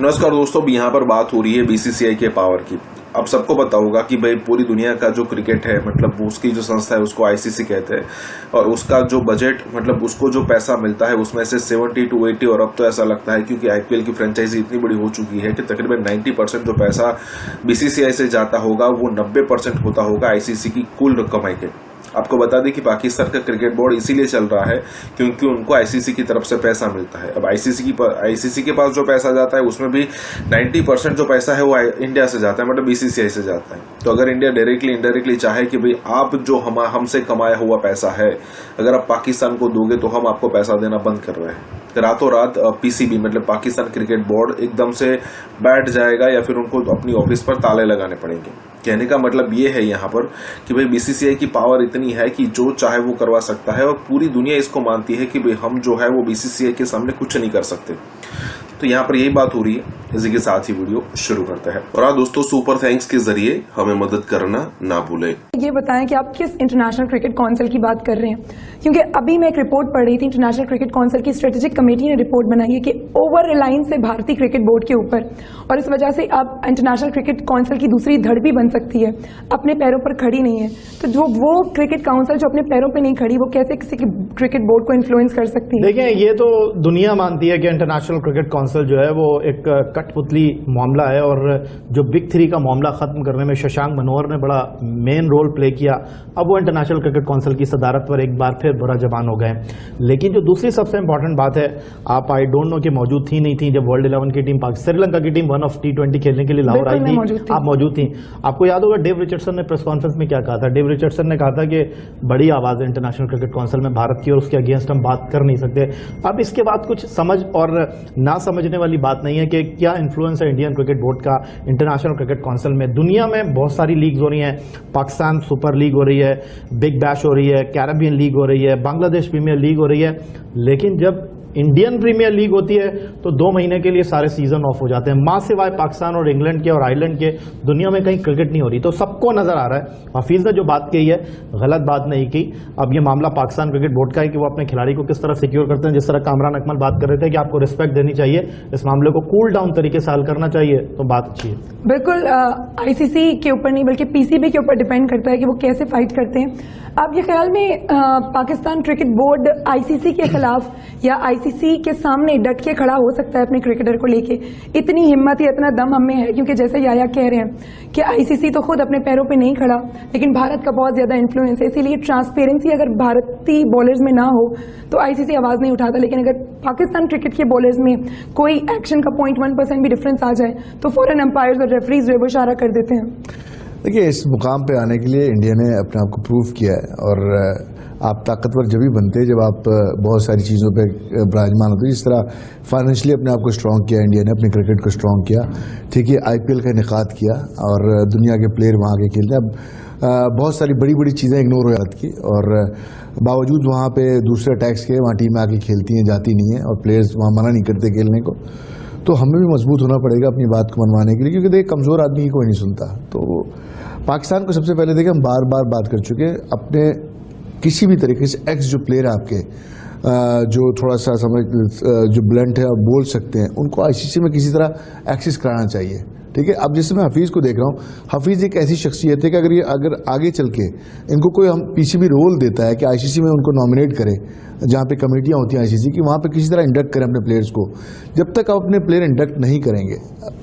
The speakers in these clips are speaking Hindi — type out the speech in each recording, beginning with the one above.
नमस्कार दोस्तों, यहाँ पर बात हो रही है बीसीसीआई के पावर की। अब सबको पता होगा कि भाई पूरी दुनिया का जो क्रिकेट है, मतलब उसकी जो संस्था है उसको आईसीसी कहते हैं, और उसका जो बजट, मतलब उसको जो पैसा मिलता है उसमें से 70 to 80, और अब तो ऐसा लगता है क्योंकि आईपीएल की फ्रेंचाइजी इतनी बड़ी हो चुकी है कि तकरीबन 90% जो पैसा बीसीसीआई से जाता होगा वो 90% होता होगा आईसीसी की कुल कमाई के। आपको बता दें कि पाकिस्तान का क्रिकेट बोर्ड इसीलिए चल रहा है क्योंकि उनको आईसीसी की तरफ से पैसा मिलता है। अब आईसीसी के पास जो पैसा जाता है उसमें भी 90% जो पैसा है वो इंडिया से जाता है, मतलब बीसीसीआई से जाता है। तो अगर इंडिया डायरेक्टली इनडायरेक्टली चाहे कि भाई आप जो हमसे कमाया हुआ पैसा है अगर आप पाकिस्तान को दोगे तो हम आपको पैसा देना बंद कर रहे हैं, रातों रात पीसीबी मतलब पाकिस्तान क्रिकेट बोर्ड एकदम से बैठ जाएगा या फिर उनको अपनी ऑफिस पर ताले लगाने पड़ेंगे। कहने का मतलब ये है यहाँ पर कि भाई बीसीसीआई की पावर इतनी है कि जो चाहे वो करवा सकता है, और पूरी दुनिया इसको मानती है कि भाई हम जो है वो बीसीसीआई के सामने कुछ नहीं कर सकते। तो यहाँ पर यही बात हो रही है। इसी के साथ ही वीडियो शुरू करते हैं। और दोस्तों, सुपर थैंक्स के जरिए हमें मदद करना ना भूलें। ये बताएं कि आप किस इंटरनेशनल क्रिकेट काउंसिल की बात कर रहे हैं, क्योंकि अभी मैं एक रिपोर्ट पढ़ रही थी। इंटरनेशनल क्रिकेट काउंसिल की स्ट्रेटेजिक कमेटी ने रिपोर्ट बनाई है कि ओवर रिलायंस है भारतीय क्रिकेट बोर्ड के ऊपर, और इस वजह से अब इंटरनेशनल क्रिकेट काउंसिल की दूसरी धड़ भी बन सकती है, अपने पैरों पर खड़ी नहीं है। तो जो वो क्रिकेट काउंसिल जो अपने पैरों पर नहीं खड़ी, वो कैसे किसी क्रिकेट बोर्ड को इन्फ्लुएंस कर सकती है? देखिए, ये तो दुनिया मानती है कि इंटरनेशनल क्रिकेट काउंसिल जो है वो एक कठपुतली मामला है, और जो बिग थ्री का मामला खत्म करने में शशांक मनोहर ने बड़ा मेन रोल प्ले किया। अब वो इंटरनेशनल क्रिकेट काउंसिल की सदारत पर एक बार फिर बुरा जबान हो गए। लेकिन जो दूसरी सबसे इंपॉर्टेंट बात है, आप आई डोंट नो कि मौजूद थी नहीं थी जब वर्ल्ड 11 की टीम श्रीलंका की टीम 1 ऑफ T20 खेलने के लिए लाहौर आई थी, आप मौजूद थी। आपको याद होगा डेव रिचर्डसन ने प्रेस कॉन्फ्रेंस में क्या कहा था। डेव रिचर्डसन ने कहा था कि बड़ी आवाज है इंटरनेशनल क्रिकेट काउंसिल में भारत की, और उसके अगेंस्ट हम बात कर नहीं सकते। अब इसके बाद कुछ समझ और ना समझने वाली बात नहीं है कि क्या इन्फ्लुएंस है इंडियन क्रिकेट बोर्ड का इंटरनेशनल क्रिकेट काउंसिल में। दुनिया में बहुत सारी लीग्स हो रही हैं, पाकिस्तान सुपर लीग हो रही है, बिग बैश हो रही है, कैरेबियन लीग हो रही है, बांग्लादेश प्रीमियर लीग हो रही है, लेकिन जब इंडियन प्रीमियर लीग होती है तो 2 महीने के लिए सारे सीजन ऑफ हो जाते हैं। मां सिवाय पाकिस्तान और इंग्लैंड के और आयरलैंड के दुनिया में कहीं क्रिकेट नहीं हो रही। तो सबको नजर आ रहा है हफीज ने जो बात कही है गलत बात नहीं की। अब ये मामला पाकिस्तान क्रिकेट बोर्ड का है कि वो अपने खिलाड़ी को किस तरह सिक्योर करते हैं। जिस तरह कामरान अकमल बात कर रहे थे कि आपको रिस्पेक्ट देनी चाहिए, इस मामले को कूल डाउन तरीके से हल करना चाहिए, तो बात अच्छी है। बिल्कुल आईसीसी के ऊपर नहीं बल्कि पीसीबी के ऊपर डिपेंड करता है कि वो कैसे फाइट करते हैं। आपके ख्याल में पाकिस्तान क्रिकेट बोर्ड आईसीसी के खिलाफ या आईसीसी के सामने डट के खड़ा हो सकता है अपने क्रिकेटर को लेके? इतनी हिम्मत या इतना दम हमें है? क्योंकि जैसे याया कह रहे हैं कि आईसीसी तो खुद अपने पैरों पे नहीं खड़ा, लेकिन भारत का बहुत ज्यादा इन्फ्लुएंस है, इसीलिए ट्रांसपेरेंसी अगर भारतीय बॉलर्स में ना हो तो आईसीसी आवाज नहीं उठाता। लेकिन अगर पाकिस्तान क्रिकेट के बॉलर्स में कोई एक्शन का 0.1% भी डिफरेंस आ जाए तो फॉरेन अंपायर्स और रेफरीज जो इशारा कर देते हैं। देखिए, इस मुकाम पे आने के लिए इंडिया ने अपने आप को प्रूव किया है, और आप ताकतवर जब भी बनते हैं जब आप बहुत सारी चीज़ों पे विराजमान होते हैं। जिस तरह फाइनेंशियली अपने आप को स्ट्रॉन्ग किया इंडिया ने, अपने क्रिकेट को स्ट्रॉन्ग किया, ठीक है, आईपीएल का इनेकाद किया और दुनिया के प्लेयर वहाँ आके खेलते हैं। अब बहुत सारी बड़ी बड़ी चीज़ें इग्नोर हो जाती की, और बावजूद वहाँ पे दूसरे टैक्स के वहाँ टीमें आके खेलती हैं, जाती नहीं हैं, और प्लेयर्स वहाँ मना नहीं करते खेलने को। तो हमें भी मजबूत होना पड़ेगा अपनी बात को मनवाने के लिए, क्योंकि देख, कमज़ोर आदमी की कोई नहीं सुनता। तो पाकिस्तान को सबसे पहले देखिए, हम बार बार बात कर चुके हैं, अपने किसी भी तरीके से एक्स जो प्लेयर है आपके, जो थोड़ा सा समझ जो ब्लंट है और बोल सकते हैं, उनको आईसीसी में किसी तरह एक्सेस कराना चाहिए, ठीक है। अब जैसे मैं हफीज़ को देख रहा हूँ, हफीज़ एक ऐसी शख्सियत है कि अगर आगे चल के इनको कोई हम पीसीबी रोल देता है कि आईसीसी में उनको नॉमिनेट करे, जहाँ पे कमेटियाँ होती हैं आईसीसी की, वहाँ पे किसी तरह इंडक्ट करें अपने प्लेयर्स को। जब तक आप अपने प्लेयर इंडक्ट नहीं करेंगे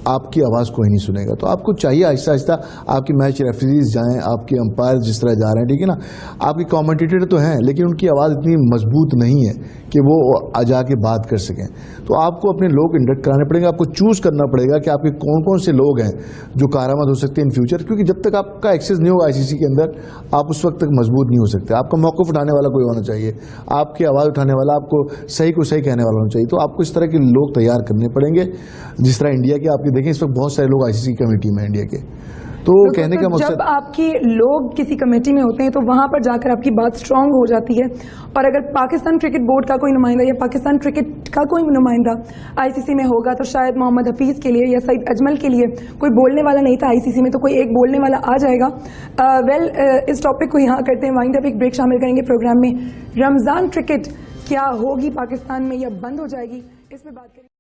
आपकी आवाज़ कोई नहीं सुनेगा। तो आपको चाहिए आहिस्ता आहिस्ता आपकी मैच रेफरीज जाएँ, आपके अंपायर जिस तरह जा रहे हैं, ठीक है ना, आपके कमेंटेटर तो हैं लेकिन उनकी आवाज़ इतनी मजबूत नहीं है कि वो जाके बात कर सकें। तो आपको अपने लोग इंडक्ट कराने पड़ेंगे, आपको चूज़ करना पड़ेगा कि आपके कौन कौन से लोग हैं जो कारामद हो सकते हैं इन फ्यूचर, क्योंकि जब तक आपका एक्सेस नहीं होगा आईसीसी के अंदर, आप उस वक्त तक मजबूत नहीं हो सकते। आपका मौक़िफ़ उठाने वाला कोई होना चाहिए, आपकी आवाज़ उठाने वाला, आपको सही को सही कहने वाला होना चाहिए। तो आपको इस तरह के लोग तैयार करने पड़ेंगे, जिस तरह इंडिया के आपके देखें इस वक्त बहुत सारे लोग आईसीसी कमेटी में इंडिया के। तो कहने का मकसद, जब आपके लोग किसी कमेटी में होते हैं तो वहां पर जाकर आपकी बात स्ट्रांग हो जाती है। और अगर पाकिस्तान क्रिकेट बोर्ड का कोई नुमाइंदा या पाकिस्तान क्रिकेट का कोई नुमाइंदा आईसीसी में होगा तो शायद मोहम्मद हफीज के लिए या सईद अजमल के लिए कोई बोलने वाला नहीं था आईसीसी में, तो कोई एक बोलने वाला आ जाएगा। इस टॉपिक को यहाँ करते हैं वाइंड अप, एक ब्रेक शामिल करेंगे प्रोग्राम में। रमजान क्रिकेट क्या होगी पाकिस्तान में या बंद हो जाएगी, इस पर बात करेंगे।